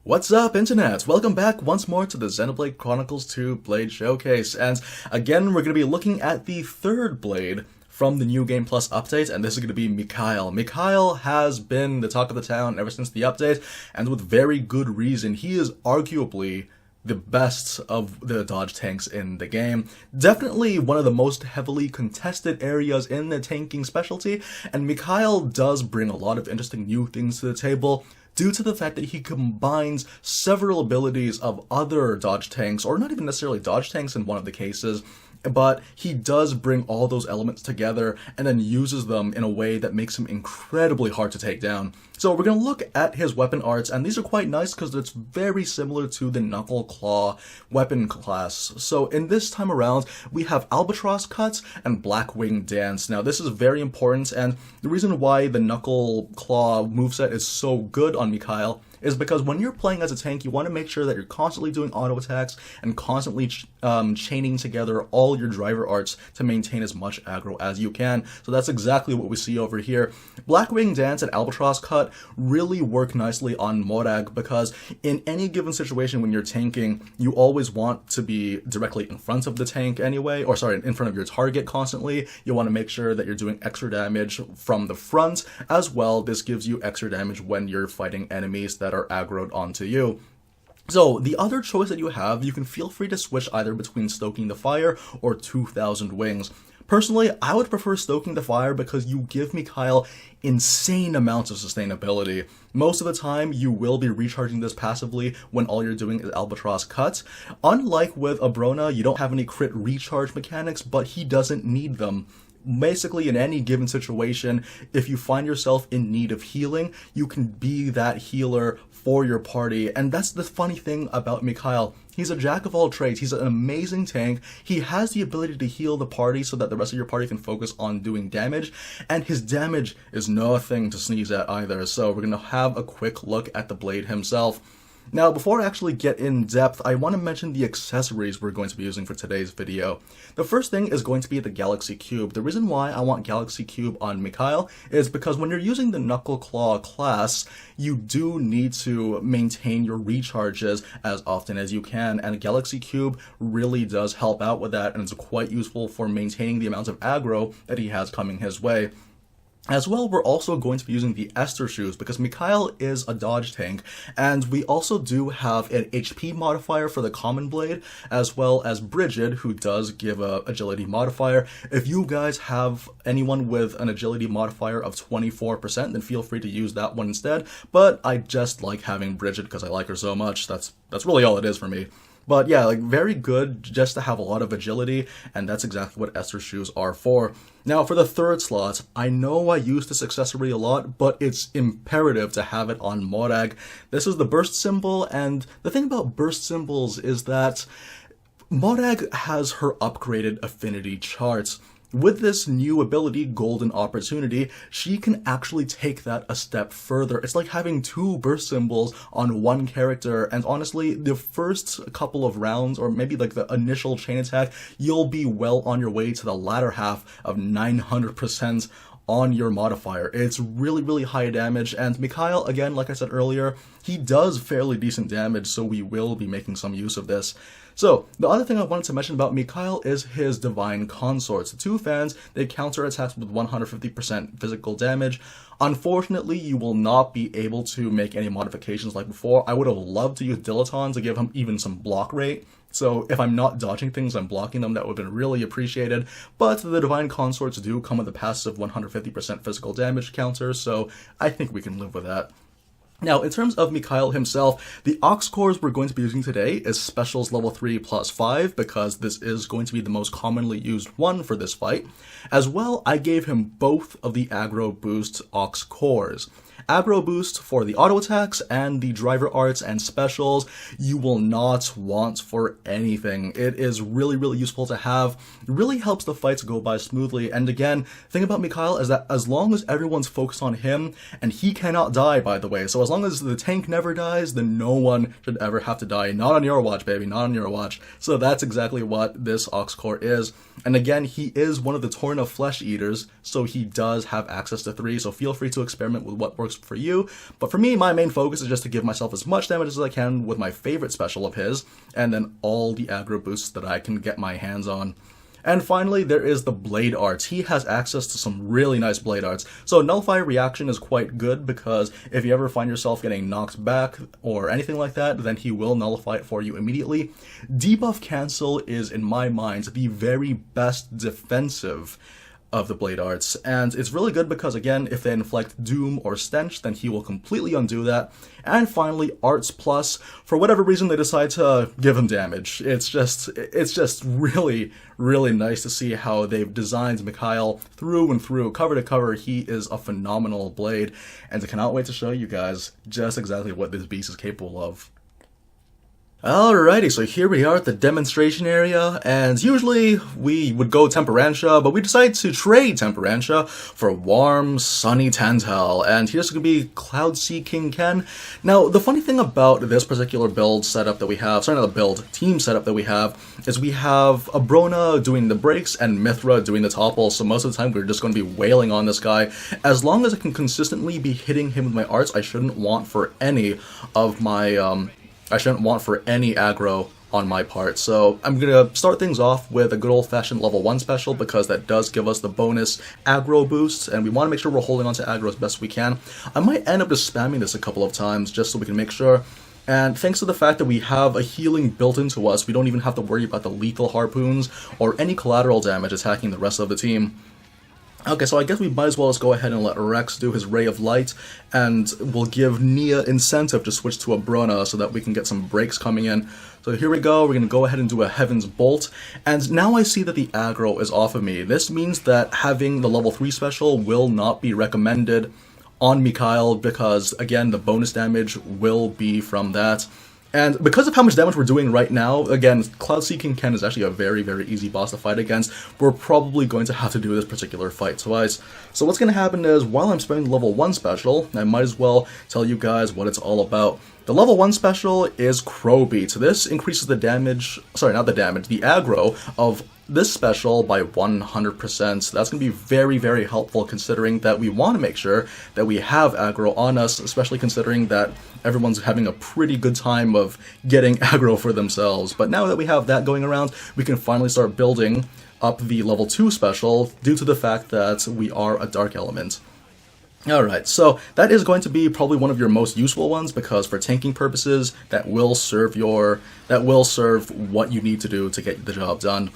What's up, Internet? Welcome back once more to the Xenoblade Chronicles 2 Blade Showcase, and again, we're going to be looking at the third Blade from the New Game Plus update, and this is going to be Mikhail. Mikhail has been the talk of the town ever since the update, and with very good reason. He is arguably the best of the dodge tanks in the game. Definitely one of the most heavily contested areas in the tanking specialty, and Mikhail does bring a lot of interesting new things to the table, due to the fact that he combines several abilities of other dodge tanks, or not even necessarily dodge tanks in one of the cases, but he does bring all those elements together and then uses them in a way that makes him incredibly hard to take down. So we're going to look at his weapon arts, and these are quite nice because it's very similar to the Knuckle Claw weapon class. So in this time around, we have Albatross Cuts and Blackwing Dance. Now this is very important, and the reason why the Knuckle Claw moveset is so good on Mikhail is because when you're playing as a tank, you want to make sure that you're constantly doing auto attacks and constantly chaining together all your driver arts to maintain as much aggro as you can. So that's exactly what we see over here. Blackwing Dance and Albatross Cut really work nicely on Morag because in any given situation when you're tanking, you always want to be directly in front of the tank anyway, or sorry, in front of your target constantly. You want to make sure that you're doing extra damage from the front as well. This gives you extra damage when you're fighting enemies that are aggroed onto you. So the other choice that you have, you can feel free to switch either between Stoking the Fire or 2000 Wings. Personally, I would prefer Stoking the Fire because you give Mikhail insane amounts of sustainability. Most of the time, you will be recharging this passively when all you're doing is Albatross Cuts. Unlike with Abrona, you don't have any crit recharge mechanics, but he doesn't need them. Basically, in any given situation, if you find yourself in need of healing, you can be that healer for your party. And that's the funny thing about Mikhail. He's a jack of all trades. He's an amazing tank. He has the ability to heal the party so that the rest of your party can focus on doing damage. And his damage is nothing to sneeze at either. So we're going to have a quick look at the blade himself. Now, before I actually get in depth, I want to mention the accessories we're going to be using for today's video. The first thing is going to be the Galaxy Cube. The reason why I want Galaxy Cube on Mikhail is because when you're using the Knuckle Claw class, you do need to maintain your recharges as often as you can, and a Galaxy Cube really does help out with that, and it's quite useful for maintaining the amount of aggro that he has coming his way. As well, we're also going to be using the Esther Shoes because Mikhail is a dodge tank, and we also do have an HP modifier for the Common Blade, as well as Bridget, who does give a agility modifier. If you guys have anyone with an agility modifier of 24%, then feel free to use that one instead, but I just like having Bridget because I like her so much. That's really all it is for me. But yeah, like very good just to have a lot of agility, and that's exactly what Esther Shoes are for. Now for the third slot, I know I use this accessory a lot, but it's imperative to have it on Morag. This is the burst symbol, and the thing about burst symbols is that Morag has her upgraded affinity charts. With this new ability, Golden Opportunity, she can actually take that a step further. It's like having two burst symbols on one character, and honestly, the first couple of rounds, or maybe like the initial chain attack, you'll be well on your way to the latter half of 900% on your modifier. It's really high damage, and Mikhail, again, like I said earlier, he does fairly decent damage, so we will be making some use of this. So, the other thing I wanted to mention about Mikhail is his Divine Consorts. The two fans, they counter attacks with 150% physical damage. Unfortunately, you will not be able to make any modifications like before. I would have loved to use Dilaton to give him even some block rate. So if I'm not dodging things, I'm blocking them, that would have been really appreciated. But the Divine Consorts do come with a passive 150% physical damage counter, so I think we can live with that. Now, in terms of Mikhail himself, the Aux cores we're going to be using today is Specials level 3 plus 5, because this is going to be the most commonly used one for this fight. As well, I gave him both of the Aggro Boost Aux cores. Aggro Boost for the auto attacks and the driver arts and specials you will not want for anything. It is really useful to have. It really helps the fights go by smoothly. And again, thing about Mikhail is that as long as everyone's focused on him, and he cannot die, by the way, so as long as the tank never dies, then no one should ever have to die. Not on your watch, baby, not on your watch. So that's exactly what this Aux core is. And again, he is one of the Torna flesh eaters, so he does have access to 3, so feel free to experiment with what works for you. But for me, my main focus is just to give myself as much damage as I can with my favorite special of his, and then all the aggro boosts that I can get my hands on. And finally, there is the blade arts. He has access to some really nice blade arts. So nullify reaction is quite good because if you ever find yourself getting knocked back or anything like that, then he will nullify it for you immediately. Debuff cancel is, in my mind, the very best defensive of the blade arts, and it's really good because, again, if they inflict doom or stench, then he will completely undo that. And finally, arts plus, for whatever reason they decide to give him damage. It's just really, really nice to see how they've designed Mikhail through and through, cover to cover. He is a phenomenal blade, and I cannot wait to show you guys just exactly what this beast is capable of. Alrighty, so here we are at the demonstration area, and usually we would go Temperantia, but we decided to trade Temperantia for warm, sunny Tantal, and here's going to be Cloud Sea King Ken. Now, the funny thing about this particular build setup that we have, sorry, not the build, team setup that we have, is we have Abrona doing the breaks and Mithra doing the topple, so most of the time we're just going to be wailing on this guy. As long as I can consistently be hitting him with my arts, I shouldn't want for any of my, aggro on my part. So I'm going to start things off with a good old-fashioned level 1 special because that does give us the bonus aggro boost, and we want to make sure we're holding on to aggro as best we can. I might end up just spamming this a couple of times just so we can make sure. And thanks to the fact that we have a healing built into us, we don't even have to worry about the lethal harpoons or any collateral damage attacking the rest of the team. Okay, so I guess we might as well just go ahead and let Rex do his Ray of Light, and we'll give Nia incentive to switch to Abrona so that we can get some breaks coming in. So here we go, we're going to go ahead and do a Heaven's Bolt, and now I see that the aggro is off of me. This means that having the level 3 special will not be recommended on Mikhail because, again, the bonus damage will be from that. And because of how much damage we're doing right now, again, Cloud Sea King Ken is actually a very, very easy boss to fight against. We're probably going to have to do this particular fight twice. So what's going to happen is, while I'm spamming the level 1 special, I might as well tell you guys what it's all about. The level 1 special is Crow Beat. This increases the damage, sorry, not the damage, the aggro of this special by 100%. That's going to be very, very helpful considering that we want to make sure that we have aggro on us, especially considering that everyone's having a pretty good time of getting aggro for themselves. But now that we have that going around, we can finally start building up the level 2 special due to the fact that we are a dark element. Alright, so that is going to be probably one of your most useful ones because for tanking purposes, that will serve what you need to do to get the job done.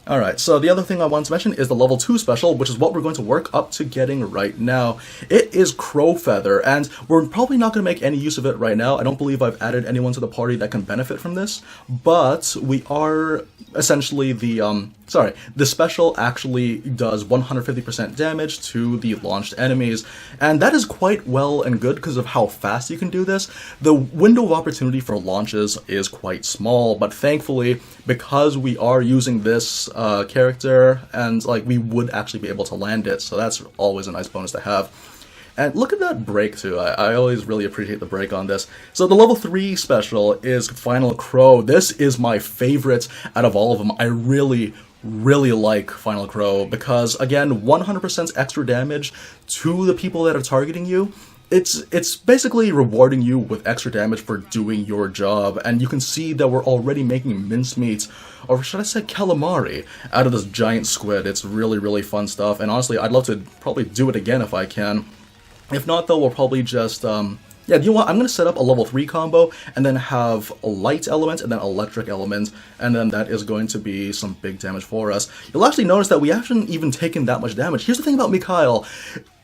Alright, so the other thing I want to mention is the level 2 special, which is what we're going to work up to getting right now. It is Crow Feather, and we're probably not going to make any use of it right now. I don't believe I've added anyone to the party that can benefit from this, but we are essentially the special actually does 150% damage to the launched enemies, and that is quite well and good because of how fast you can do this. The window of opportunity for launches is quite small, but thankfully, because we are using this character, and we would actually be able to land it, so that's always a nice bonus to have. And look at that break too, I always really appreciate the break on this. So the level 3 special is Final Crow. This is my favorite out of all of them. I really like Final Crow because, again, 100% extra damage to the people that are targeting you. It's basically rewarding you with extra damage for doing your job, and you can see that we're already making mincemeat, or should I say calamari, out of this giant squid. It's really, really fun stuff, and honestly, I'd love to probably do it again if I can. If not, though, we'll probably just, yeah, you know what, I'm going to set up a level 3 combo, and then have a light element, and then electric element, and then that is going to be some big damage for us. You'll actually notice that we haven't even taken that much damage. Here's the thing about Mikhail.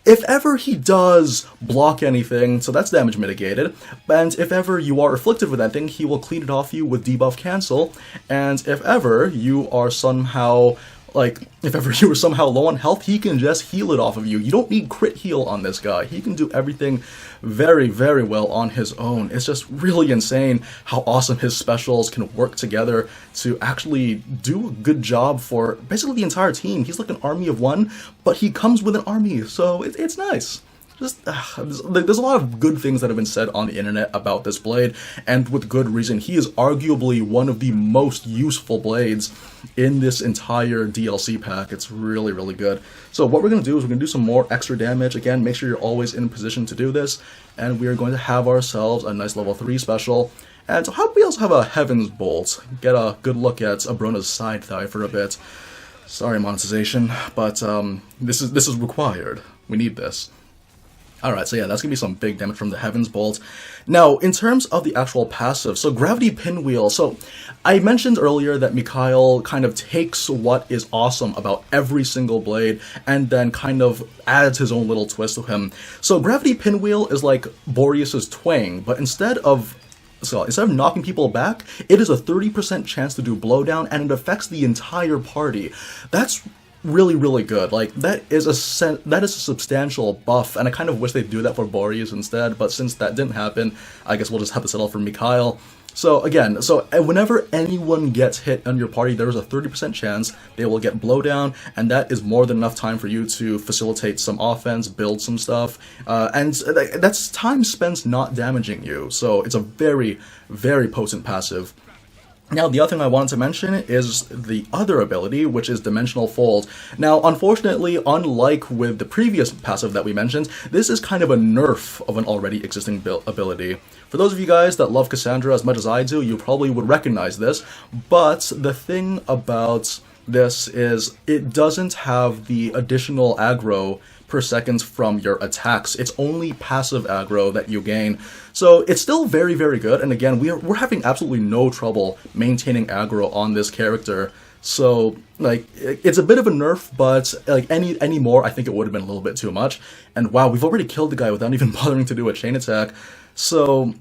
If ever he does block anything, so that's damage mitigated, and if ever you are afflicted with anything, he will clean it off you with debuff cancel, and if ever you are somehow low on health, he can just heal it off of you. You don't need crit heal on this guy. He can do everything very, very well on his own. It's just really insane how awesome his specials can work together to actually do a good job for basically the entire team. He's like an army of one, but he comes with an army, so it's nice. there's a lot of good things that have been said on the internet about this blade, and with good reason. He is arguably one of the most useful blades in this entire DLC pack. It's really, really good. So what we're going to do is we're going to do some more extra damage. Again, make sure you're always in position to do this, and we are going to have ourselves a nice level 3 special. And we also have a Heaven's Bolt. Get a good look at Abrona's side thigh for a bit. Sorry, monetization, but this is required. We need this. Alright, so yeah, that's going to be some big damage from the Heaven's Bolt. Now, in terms of the actual passive, so Gravity Pinwheel, so I mentioned earlier that Mikhail kind of takes what is awesome about every single blade and then kind of adds his own little twist to him. So Gravity Pinwheel is like Boreas's Twang, but instead of knocking people back, it is a 30% chance to do blowdown, and it affects the entire party. That's really, really good. Like, that is a substantial buff, and I kind of wish they'd do that for Boreas instead, but since that didn't happen, I guess we'll just have to settle for Mikhail. So again, whenever anyone gets hit on your party, there is a 30% chance they will get blowdown, and that is more than enough time for you to facilitate some offense, build some stuff, and that's time spent not damaging you. So it's a very, very potent passive. Now, the other thing I wanted to mention is the other ability, which is Dimensional Fold. Now, unfortunately, unlike with the previous passive that we mentioned, this is kind of a nerf of an already existing ability. For those of you guys that love Cassandra as much as I do, you probably would recognize this, but the thing about this is it doesn't have the additional aggro per second from your attacks. It's only passive aggro that you gain. So it's still very, very good, and again, we're having absolutely no trouble maintaining aggro on this character. So, like, it's a bit of a nerf, but like any more, I think it would have been a little bit too much. And wow, we've already killed the guy without even bothering to do a chain attack. So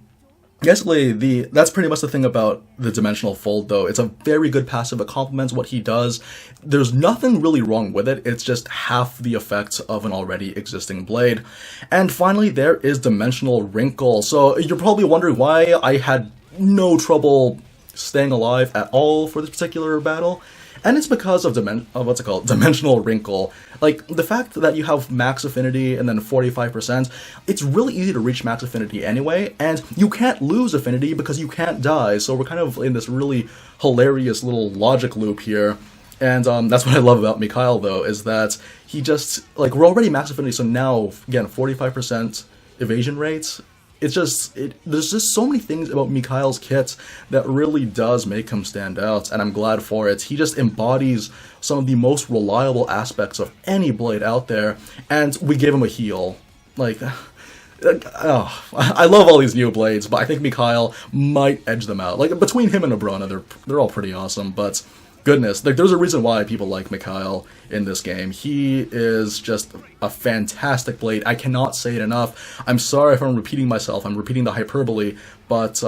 basically, that's pretty much the thing about the Dimensional Fold, though. It's a very good passive. It complements what he does. There's nothing really wrong with it. It's just half the effect of an already existing blade. And finally, there is Dimensional Wrinkle. So you're probably wondering why I had no trouble staying alive at all for this particular battle. And it's because of Dimensional Wrinkle. Like, the fact that you have max affinity and then 45%, it's really easy to reach max affinity anyway, and you can't lose affinity because you can't die, so we're kind of in this really hilarious little logic loop here. And that's what I love about Mikhail, though, is that he just, like, we're already max affinity, so now, again, 45% evasion rates. It's just, there's just so many things about Mikhail's kit that really does make him stand out, and I'm glad for it. He just embodies some of the most reliable aspects of any blade out there, and we gave him a heal. Like, oh, I love all these new blades, but I think Mikhail might edge them out. Like, between him and Abrona, they're all pretty awesome, but goodness, like, there's a reason why people like Mikhail in this game. He is just a fantastic blade. I cannot say it enough. I'm sorry if I'm repeating myself. I'm repeating the hyperbole, but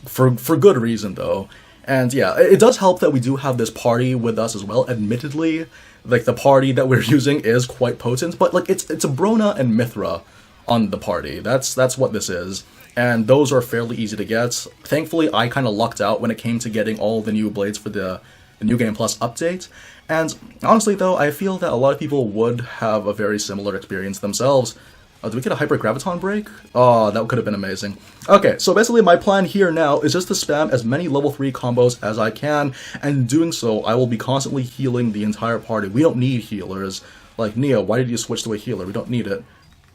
for good reason, though. And yeah, it does help that we do have this party with us as well. Admittedly, like, the party that we're using is quite potent, but like, it's Abrona and Mithra on the party. That's what this is. And those are fairly easy to get. Thankfully, I kind of lucked out when it came to getting all the new blades for the New Game Plus update. And honestly, though, I feel that a lot of people would have a very similar experience themselves. Did we get a Hyper Graviton break? Oh, that could have been amazing. Okay, so basically my plan here now is just to spam as many level 3 combos as I can, and in doing so, I will be constantly healing the entire party. We don't need healers. Like, Neo, why did you switch to a healer? We don't need it.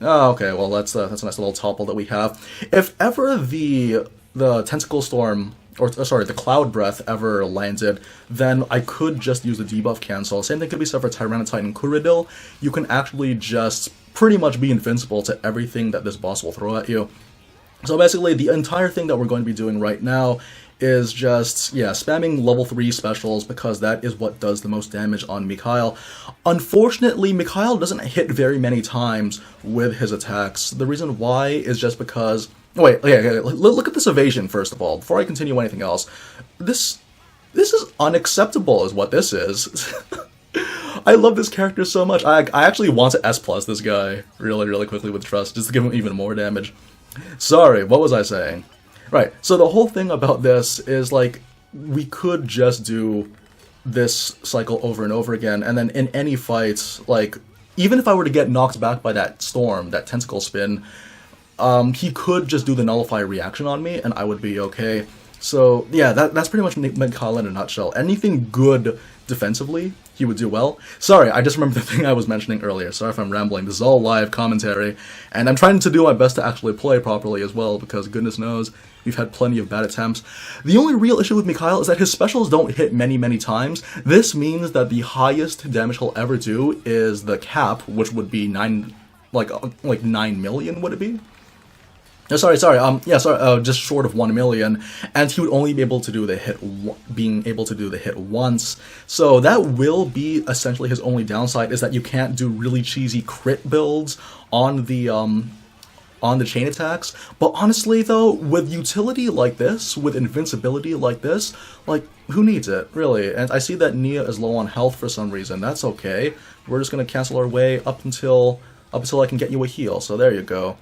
Oh, okay, well, that's a nice little topple that we have. If ever the Tentacle Storm, or sorry, the Cloud Breath ever landed, then I could just use the debuff cancel. Same thing could be said for Tyrannotite and Kuridil. You can actually just pretty much be invincible to everything that this boss will throw at you. So basically, the entire thing that we're going to be doing right now is just, yeah, spamming level 3 specials, because that is what does the most damage on Mikhail. Unfortunately, Mikhail doesn't hit very many times with his attacks. The reason why is just because... Wait, okay, look at this evasion, first of all, before I continue anything else. This is unacceptable, is what this is. I love this character so much. I actually want to S+ this guy really, really quickly with Trust, just to give him even more damage. Sorry, what was I saying? Right, so the whole thing about this is, like, we could just do this cycle over and over again, and then in any fight, like, even if I were to get knocked back by that storm, that tentacle spin, he could just do the nullify reaction on me, and I would be okay. So yeah, that's pretty much Mikhail in a nutshell. Anything good defensively, he would do well. Sorry, I just remembered the thing I was mentioning earlier. Sorry if I'm rambling. This is all live commentary, and I'm trying to do my best to actually play properly as well, because goodness knows, we've had plenty of bad attempts. The only real issue with Mikhail is that his specials don't hit many times. This means that the highest damage he'll ever do is the cap, which would be 9 million, would it be? No, sorry, just short of 1 million, and he would only be able to do the hit, being able to do the hit once. So that will be essentially his only downside, is that you can't do really cheesy crit builds on the chain attacks. But honestly though, with utility like this, with invincibility like this, like, who needs it, really? And I see that Nia is low on health for some reason. That's okay. We're just gonna cancel our way up until I can get you a heal. So there you go.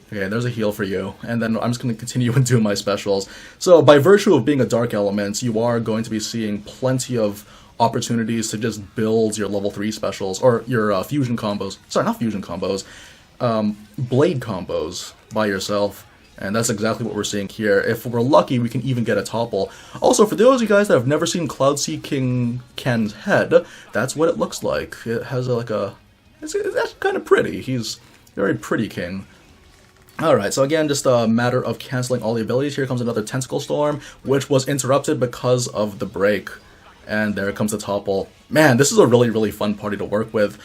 Okay, there's a heal for you, and then I'm just going to continue and do my specials. So, by virtue of being a Dark Element, you are going to be seeing plenty of opportunities to just build your level 3 specials, or your fusion combos. Sorry, not fusion combos. Blade combos by yourself, and that's exactly what we're seeing here. If we're lucky, we can even get a topple. Also, for those of you guys that have never seen Cloud Sea King Ken's head, that's what it looks like. It has it's kind of pretty. He's a very pretty king. Alright, so again, just a matter of cancelling all the abilities. Here comes another Tentacle Storm, which was interrupted because of the break. And there comes the topple. Man, this is a really fun party to work with.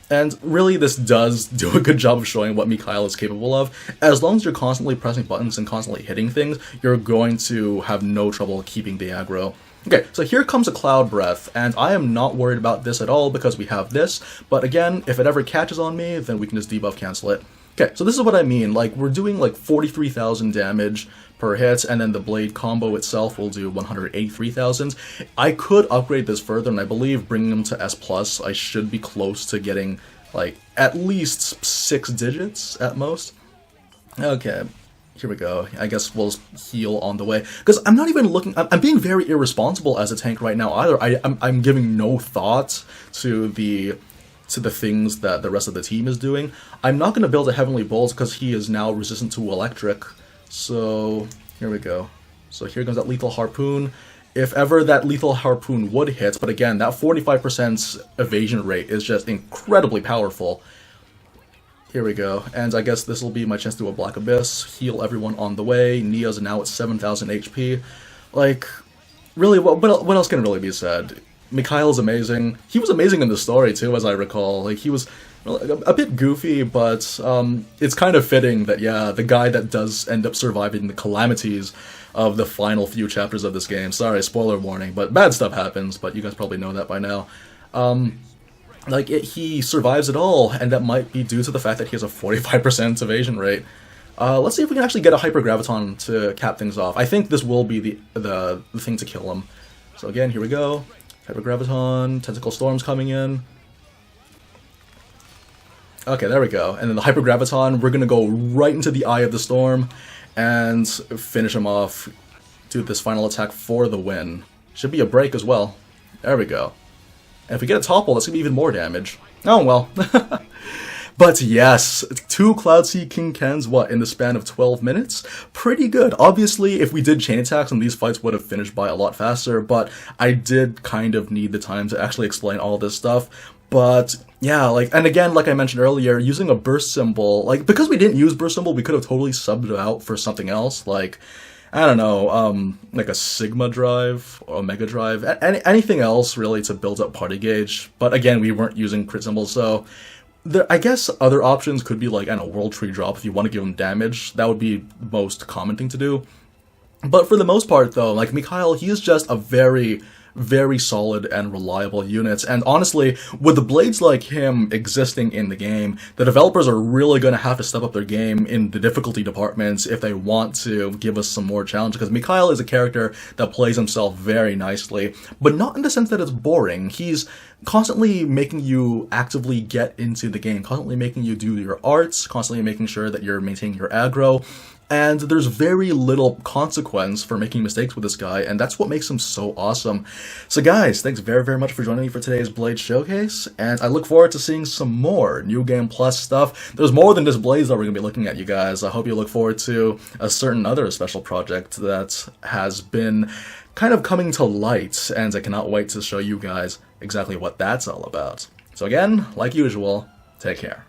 And really, this does do a good job of showing what Mikhail is capable of. As long as you're constantly pressing buttons and constantly hitting things, you're going to have no trouble keeping the aggro. Okay, so here comes a Cloud Breath, and I am not worried about this at all because we have this. But again, if it ever catches on me, then we can just debuff cancel it. Okay, so this is what I mean, like, we're doing like 43,000 damage per hit, and then the blade combo itself will do 183,000. I could upgrade this further, and I believe bringing them to S+, I should be close to getting, like, at least 6 digits at most. Okay, here we go. I guess we'll heal on the way. Because I'm not even looking... I'm being very irresponsible as a tank right now either. I'm giving no thought to the things that the rest of the team is doing. I'm not going to build a Heavenly Bolt because he is now resistant to electric. So, here we go. So here comes that Lethal Harpoon. If ever that Lethal Harpoon would hit, but again, that 45% evasion rate is just incredibly powerful. Here we go. And I guess this will be my chance to do a Black Abyss, heal everyone on the way. Nia's now at 7,000 HP. Like, really, what else can really be said? Mikhail's amazing. He was amazing in the story too, as I recall. Like, he was a bit goofy, but it's kind of fitting that, yeah, the guy that does end up surviving the calamities of the final few chapters of this game. Sorry, spoiler warning, but bad stuff happens, but you guys probably know that by now. He survives it all, and that might be due to the fact that he has a 45% evasion rate. Let's see if we can actually get a Hypergraviton to cap things off. I think this will be the thing to kill him. So again, here we go. Hypergraviton, Tentacle Storm's coming in. Okay, there we go. And then the Hypergraviton, we're gonna go right into the Eye of the Storm and finish him off. Do this final attack for the win. Should be a break as well. There we go. And if we get a topple, that's gonna be even more damage. Oh well. But yes, 2 Cloud Sea King Kens, what, in the span of 12 minutes? Pretty good. Obviously, if we did chain attacks, and these fights would have finished by a lot faster, but I did kind of need the time to actually explain all this stuff. But yeah, like, and again, like I mentioned earlier, using a burst symbol, like, because we didn't use burst symbol, we could have totally subbed it out for something else, like, I don't know, like a Sigma drive or Omega drive, anything else really to build up party gauge. But again, we weren't using crit symbols, so I guess other options could be like, I don't know, World Tree Drop if you want to give him damage. That would be the most common thing to do. But for the most part, though, like, Mikhail, he is just a very solid and reliable unit. And honestly, with the blades like him existing in the game, the developers are really going to have to step up their game in the difficulty departments if they want to give us some more challenge, because Mikhail is a character that plays himself very nicely, but not in the sense that it's boring. He's constantly making you actively get into the game, constantly making you do your arts, constantly making sure that you're maintaining your aggro. and there's very little consequence for making mistakes with this guy, and that's what makes him so awesome. So guys, thanks very, very much for joining me for today's Blade Showcase, and I look forward to seeing some more New Game Plus stuff. There's more than just Blades that we're going to be looking at, you guys. I hope you look forward to a certain other special project that has been kind of coming to light, and I cannot wait to show you guys exactly what that's all about. So again, like usual, take care.